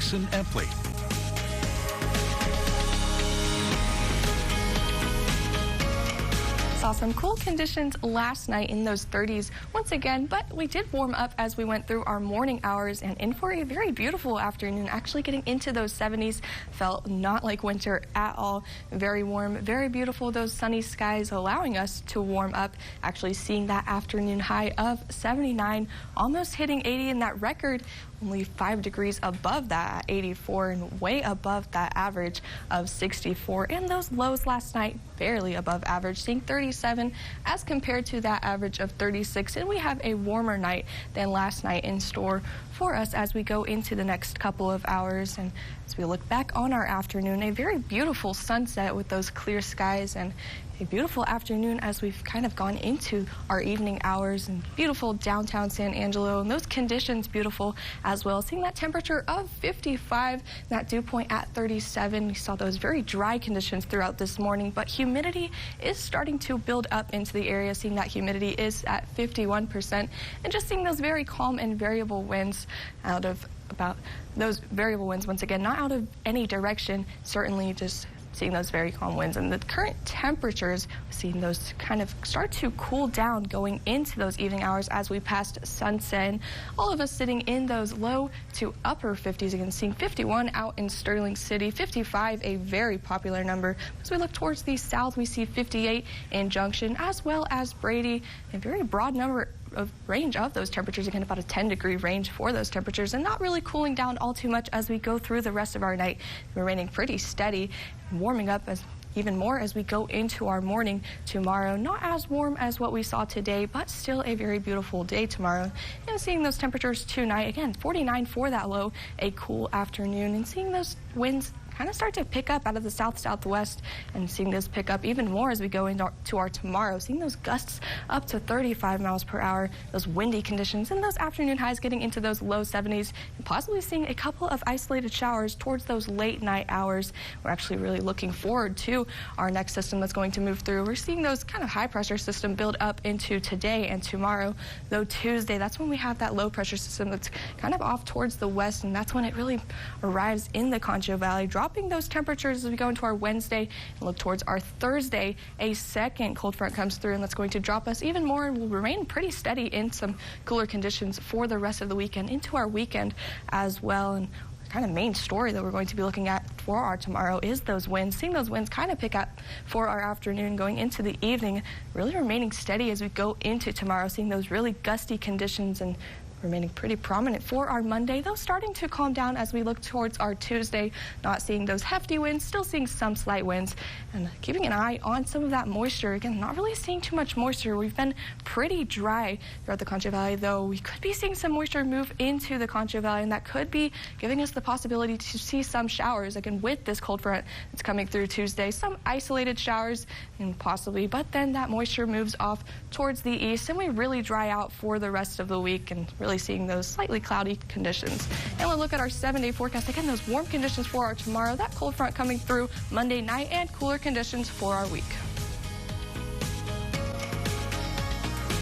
Jason Empley. Saw some cool conditions last night in those 30s once again, but we did warm up as we went through our morning hours and in for a very beautiful afternoon. Actually getting into those 70s felt not like winter at all. Very warm, very beautiful. Those sunny skies allowing us to warm up. Actually seeing that afternoon high of 79, almost hitting 80 in that record. Only 5 degrees above that at 84 and way above that average of 64. And those lows last night barely above average, seeing 37 as compared to that average of 36. And we have a warmer night than last night in store for us as we go into the next couple of hours. And as we look back on our afternoon, a very beautiful sunset with those clear skies and a beautiful afternoon as we've kind of gone into our evening hours, and beautiful downtown San Angelo, and those conditions beautiful as well. Seeing that temperature of 55, that dew point at 37. We saw those very dry conditions throughout this morning, but humidity is starting to build up into the area. Seeing that humidity is at 51%, and just seeing those very calm and variable winds out of about those variable winds once again, not out of any direction, certainly just seeing those very calm winds. And the current temperatures, seeing those kind of start to cool down going into those evening hours as we passed sunset. And all of us sitting in those low to upper 50s. Again, seeing 51 out in Sterling City, 55 a very popular number. As we look towards the south, we see 58 in Junction as well as Brady. A very broad number of range of those temperatures, again about a 10-degree range for those temperatures, and not really cooling down all too much as we go through the rest of our night, remaining pretty steady and warming up as even more as we go into our morning tomorrow. Not as warm as what we saw today, but still a very beautiful day tomorrow. And seeing those temperatures tonight, again 49 for that low, a cool afternoon, and seeing those winds kind of start to pick up out of the south-southwest, and seeing this pick up even more as we go into our tomorrow. Seeing those gusts up to 35 miles per hour, those windy conditions, and those afternoon highs getting into those low 70s, and possibly seeing a couple of isolated showers towards those late night hours. We're actually really looking forward to our next system that's going to move through. We're seeing those kind of high pressure system build up into today and tomorrow. Though Tuesday, that's when we have that low pressure system that's kind of off towards the west, and that's when it really arrives in the Concho Valley, dropping those temperatures as we go into our Wednesday and look towards our Thursday. A second cold front comes through, and that's going to drop us even more, and will remain pretty steady in some cooler conditions for the rest of the weekend into our weekend as well. And kind of main story that we're going to be looking at for our tomorrow is those winds. Seeing those winds kind of pick up for our afternoon going into the evening, really remaining steady as we go into tomorrow. Seeing those really gusty conditions and remaining pretty prominent for our Monday, though starting to calm down as we look towards our Tuesday. Not seeing those hefty winds, still seeing some slight winds, and keeping an eye on some of that moisture. Again, not really seeing too much moisture. We've been pretty dry throughout the Concho Valley, though we could be seeing some moisture move into the Concho Valley, and that could be giving us the possibility to see some showers, again, with this cold front that's coming through Tuesday. Some isolated showers, and possibly, but then that moisture moves off towards the east, and we really dry out for the rest of the week, and really seeing those slightly cloudy conditions. And we'll look at our 7-day forecast. Again, those warm conditions for our tomorrow, that cold front coming through Monday night, and cooler conditions for our week.